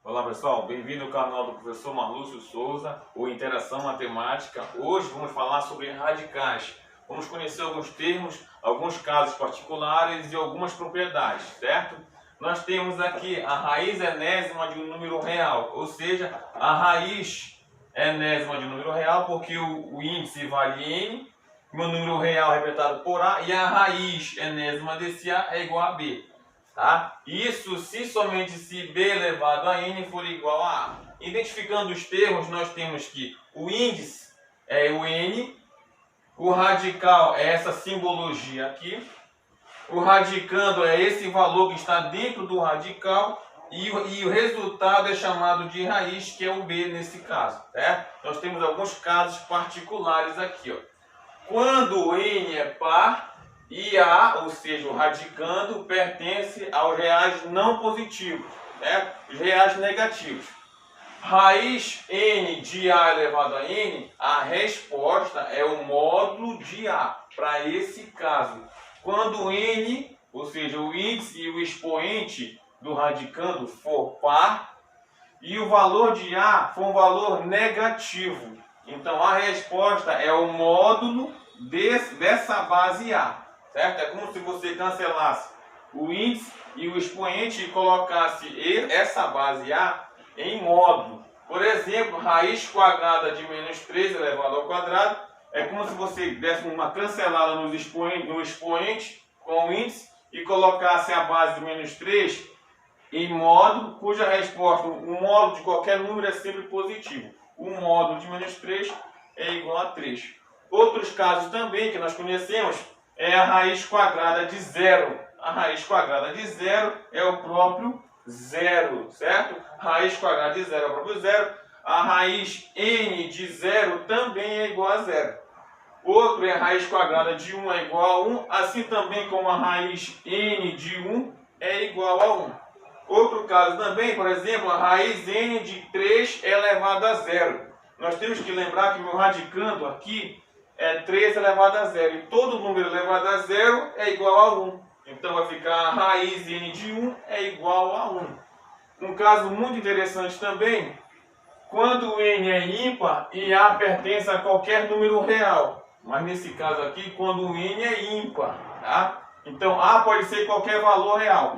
Olá pessoal, bem-vindo ao canal do professor Marlúcio Souza, o Interação Matemática. Hoje vamos falar sobre radicais. Vamos conhecer alguns termos, alguns casos particulares e algumas propriedades, certo? Nós temos aqui a raiz enésima de um número real, ou seja, a raiz enésima de um número real, porque o índice vale n, o meu número real é representado por a, e a raiz enésima desse a é igual a b. Tá? Isso somente se b elevado a n for igual a a. Identificando os termos, nós temos que o índice é o n, o radical é essa simbologia aqui, o radicando é esse valor que está dentro do radical e o resultado é chamado de raiz, que é o b nesse caso. Certo? Nós temos alguns casos particulares aqui. Ó. Quando o n é par, e a, ou seja, o radicando, pertence aos reais não positivos, né? Os reais negativos. Raiz n de a elevado a n, a resposta é o módulo de a, para esse caso. Quando n, ou seja, o índice e o expoente do radicando for par, e o valor de a for um valor negativo. Então, a resposta é o módulo dessa base a. Certo? É como se você cancelasse o índice e o expoente e colocasse essa base a em módulo. Por exemplo, raiz quadrada de menos 3 elevado ao quadrado é como se você desse uma cancelada no expoente com o índice e colocasse a base de menos 3 em módulo, cuja resposta, o módulo de qualquer número é sempre positivo. O módulo de menos 3 é igual a 3. Outros casos também que nós conhecemos é a raiz quadrada de zero. A raiz quadrada de zero é o próprio zero, certo? Raiz quadrada de zero é o próprio zero. A raiz n de zero também é igual a zero. Outro é a raiz quadrada de 1 é igual a 1, assim também como a raiz n de 1 é igual a 1. Outro caso também, por exemplo, a raiz n de 3 é elevado a zero. Nós temos que lembrar que o meu radicando aqui é 3 elevado a zero. E todo número elevado a zero é igual a 1. Então vai ficar a raiz n de 1 é igual a 1. Um caso muito interessante também, quando n é ímpar e a pertence a qualquer número real. Mas nesse caso aqui, quando o n é ímpar. Tá? Então a pode ser qualquer valor real.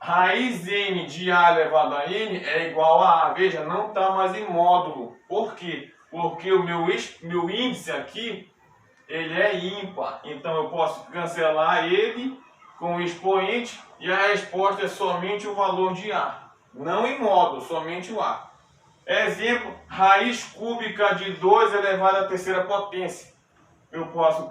Raiz n de a elevado a n é igual a a. Veja, não está mais em módulo. Por quê? Porque o meu índice aqui, ele é ímpar. Então eu posso cancelar ele com o expoente e a resposta é somente o valor de a. Não em módulo, somente o a. Exemplo, raiz cúbica de 2 elevado à terceira potência. Eu posso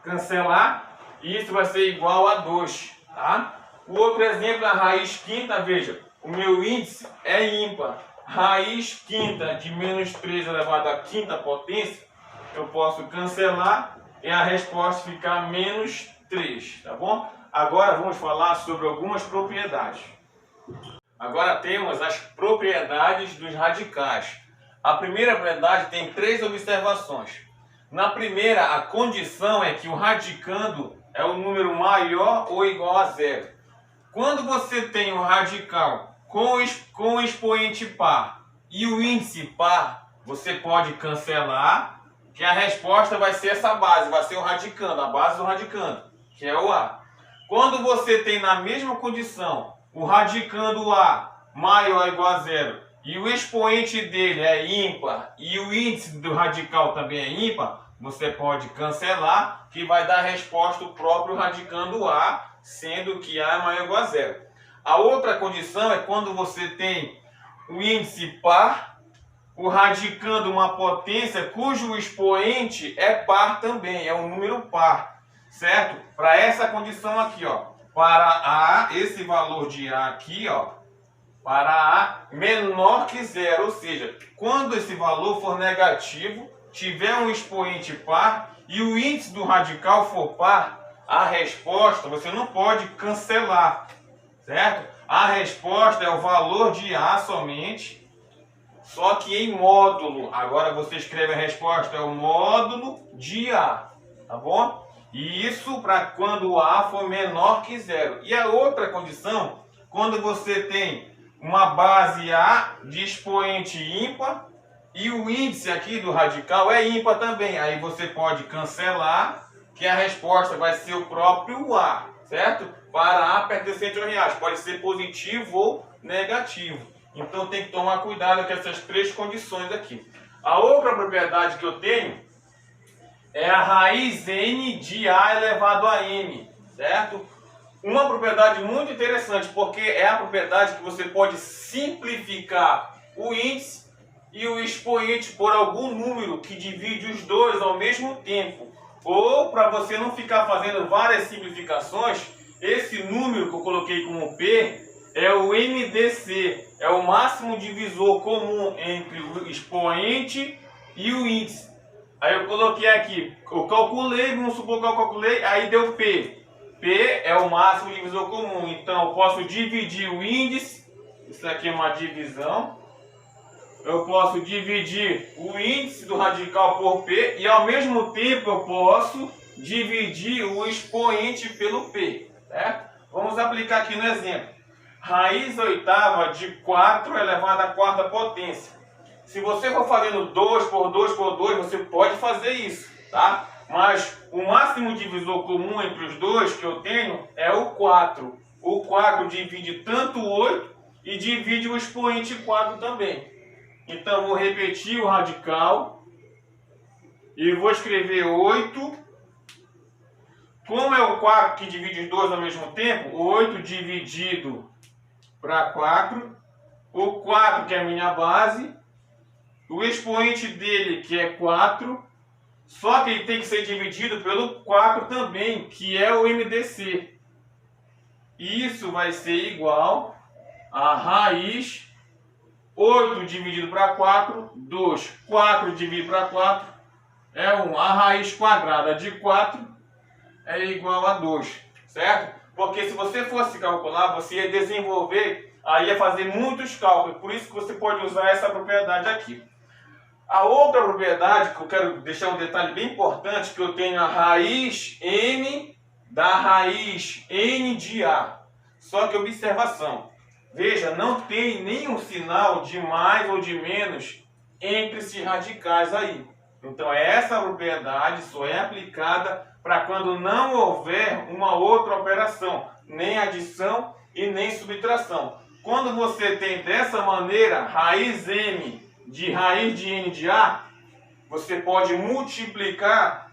cancelar e isso vai ser igual a 2. Tá? O outro exemplo é a raiz quinta. Veja, o meu índice é ímpar. Raiz quinta de menos 3 elevado à quinta potência, eu posso cancelar e a resposta ficar menos 3, tá bom? Agora vamos falar sobre algumas propriedades. Agora temos as propriedades dos radicais. A primeira propriedade tem 3 observações. Na primeira, a condição é que o radicando é o número maior ou igual a zero. Quando você tem um radical com expoente par e o índice par, você pode cancelar, que a resposta vai ser essa base, vai ser o radicando, a base do radicando, que é o a. Quando você tem na mesma condição o radicando a maior ou igual a zero e o expoente dele é ímpar e o índice do radical também é ímpar, você pode cancelar, que vai dar a resposta o próprio radicando a, sendo que a é maior ou igual a zero. A outra condição é quando você tem o índice par, o radicando uma potência cujo expoente é par também, é um número par, certo? Para essa condição aqui, ó, para a, esse valor de a aqui, ó, para a menor que zero, ou seja, quando esse valor for negativo, tiver um expoente par e o índice do radical for par, a resposta você não pode cancelar, certo? A resposta é o valor de a somente, só que em módulo. Agora você escreve a resposta, é o módulo de a, tá bom? E isso para quando a for menor que zero. E a outra condição, quando você tem uma base A de expoente ímpar e o índice aqui do radical é ímpar também. Aí você pode cancelar, que a resposta vai ser o próprio A, certo? Para A pertencente ao reais, pode ser positivo ou negativo. Então tem que tomar cuidado com essas três condições aqui. A outra propriedade que eu tenho é a raiz n de A elevado a m, certo? Uma propriedade muito interessante, porque é a propriedade que você pode simplificar o índice e o expoente por algum número que divide os dois ao mesmo tempo. Ou, para você não ficar fazendo várias simplificações, esse número que eu coloquei como P é o MDC, é o máximo divisor comum entre o expoente e o índice. Aí eu coloquei aqui, eu calculei, vamos supor que eu calculei, aí deu P. P é o máximo divisor comum, então eu posso dividir o índice, isso aqui é uma divisão, eu posso dividir o índice do radical por P e ao mesmo tempo eu posso dividir o expoente pelo P, certo? Vamos aplicar aqui no exemplo. Raiz oitava de 4 elevado à quarta potência. Se você for fazendo 2 por 2 por 2, você pode fazer isso, tá? Mas o máximo divisor comum entre os dois que eu tenho é o 4. O 4 divide tanto o 8 e divide o expoente 4 também. Então vou repetir o radical e vou escrever 8. Como é o 4 que divide os dois ao mesmo tempo, 8 dividido para 4. O 4 que é a minha base. O expoente dele que é 4. Só que ele tem que ser dividido pelo 4 também, que é o MDC. Isso vai ser igual a raiz 8 dividido para 4, 2. 4 dividido para 4 é 1. A raiz quadrada de 4 é igual a 2, certo? Porque se você fosse calcular, você ia desenvolver, aí ia fazer muitos cálculos. Por isso que você pode usar essa propriedade aqui. A outra propriedade que eu quero deixar um detalhe bem importante, que eu tenho a raiz n da raiz n de A. Só que observação, veja, não tem nenhum sinal de mais ou de menos entre esses radicais aí. Então essa propriedade só é aplicada para quando não houver uma outra operação, nem adição e nem subtração. Quando você tem dessa maneira, raiz m de raiz de n de A, você pode multiplicar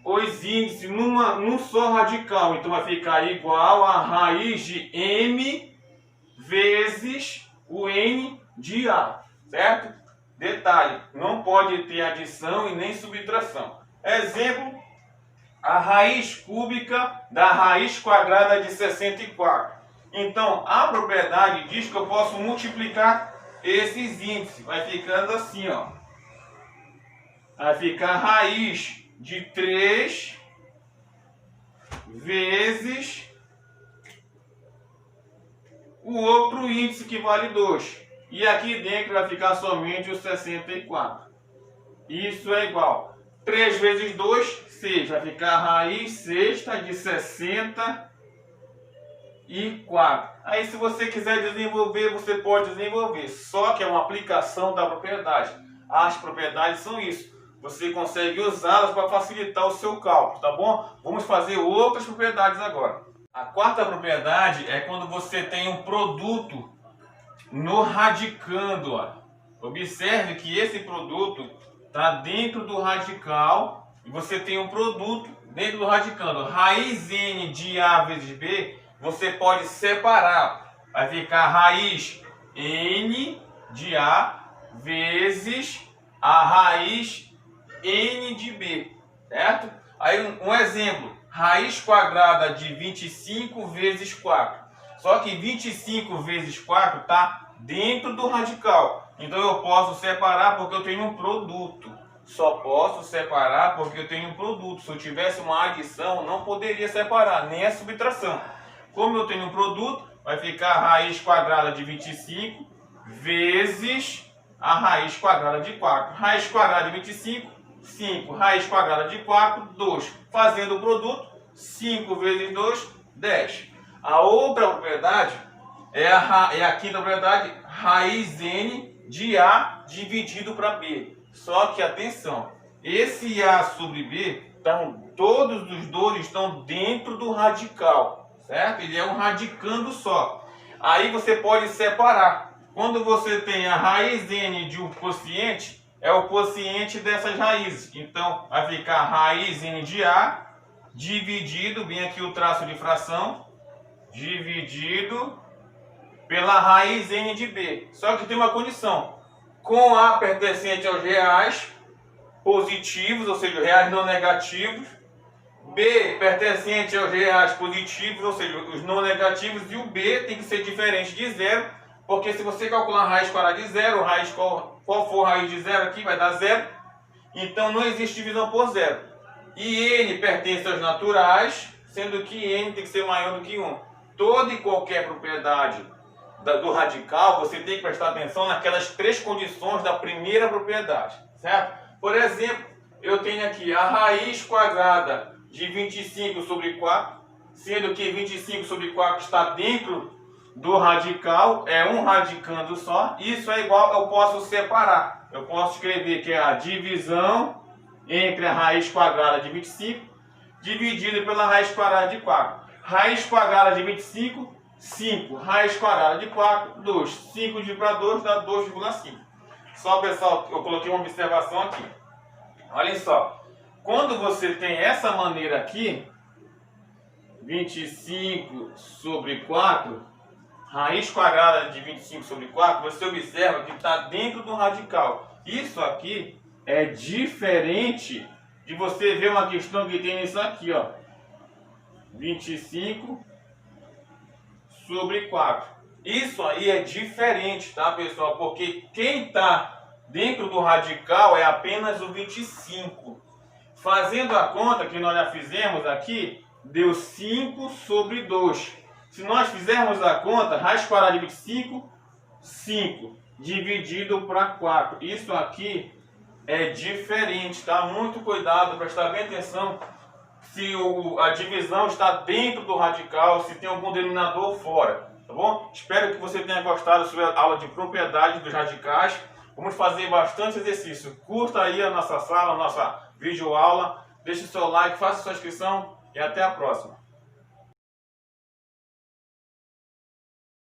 os índices num só radical. Então vai ficar igual a raiz de m vezes o n de A, certo? Detalhe, não pode ter adição e nem subtração. Exemplo, a raiz cúbica da raiz quadrada de 64. Então, a propriedade diz que eu posso multiplicar esses índices. Vai ficando assim, ó. Vai ficar raiz de 3 vezes o outro índice que vale 2. E aqui dentro vai ficar somente o 64. Isso é igual. 3 vezes 2, 6. Vai ficar a raiz sexta de 64. Aí se você quiser desenvolver, você pode desenvolver. Só que é uma aplicação da propriedade. As propriedades são isso. Você consegue usá-las para facilitar o seu cálculo, tá bom? Vamos fazer outras propriedades agora. A quarta propriedade é quando você tem um produto no radicando. Ó. Observe que esse produto está dentro do radical e você tem um produto dentro do radicando. Raiz n de A vezes B, você pode separar. Vai ficar raiz n de A vezes a raiz n de B, certo? Aí um exemplo, raiz quadrada de 25 vezes 4. Só que 25 vezes 4 está dentro do radical. Então eu posso separar porque eu tenho um produto. Só posso separar porque eu tenho um produto. Se eu tivesse uma adição, não poderia separar, nem a subtração. Como eu tenho um produto, vai ficar a raiz quadrada de 25 vezes a raiz quadrada de 4. Raiz quadrada de 25, 5. Raiz quadrada de 4, 2. Fazendo o produto, 5 vezes 2, 10. A outra propriedade é a quinta propriedade, raiz n de A dividido para B. Só que, atenção, esse A sobre B, todos os dois estão dentro do radical, certo? Ele é um radicando só. Aí você pode separar. Quando você tem a raiz n de um quociente, é o quociente dessas raízes. Então, vai ficar raiz n de A dividido, bem aqui o traço de fração, dividido pela raiz n de B. Só que tem uma condição. Com A pertencente aos reais positivos, ou seja, reais não negativos, B pertencente aos reais positivos, ou seja, os não negativos, e o B tem que ser diferente de zero, porque se você calcular a raiz quadrada de zero, qual for a raiz de zero aqui vai dar zero, então não existe divisão por zero. E n pertence aos naturais, sendo que n tem que ser maior do que 1. Toda e qualquer propriedade do radical, você tem que prestar atenção naquelas três condições da primeira propriedade, certo? Por exemplo, eu tenho aqui a raiz quadrada de 25 sobre 4, sendo que 25 sobre 4 está dentro do radical, é um radicando só. Isso é igual, eu posso separar. Eu posso escrever que é a divisão entre a raiz quadrada de 25 dividido pela raiz quadrada de 4. Raiz quadrada de 25, 5. Raiz quadrada de 4, 2. 5 dividido para 2 dá 2,5. Só, pessoal, eu coloquei uma observação aqui. Olha só. Quando você tem essa maneira aqui, 25 sobre 4, raiz quadrada de 25 sobre 4, você observa que está dentro do radical. Isso aqui é diferente de você ver uma questão que tem isso aqui, ó. 25 sobre 4. Isso aí é diferente, tá, pessoal? Porque quem está dentro do radical é apenas o 25. Fazendo a conta que nós já fizemos aqui, deu 5 sobre 2. Se nós fizermos a conta, raiz quadrada de 25, 5, dividido para 4. Isso aqui é diferente, tá? Muito cuidado, prestar bem atenção se a divisão está dentro do radical, se tem algum denominador fora, tá bom? Espero que você tenha gostado da sua aula de propriedade dos radicais. Vamos fazer bastante exercício. Curta aí a nossa sala, a nossa videoaula, deixe o seu like, faça sua inscrição e até a próxima.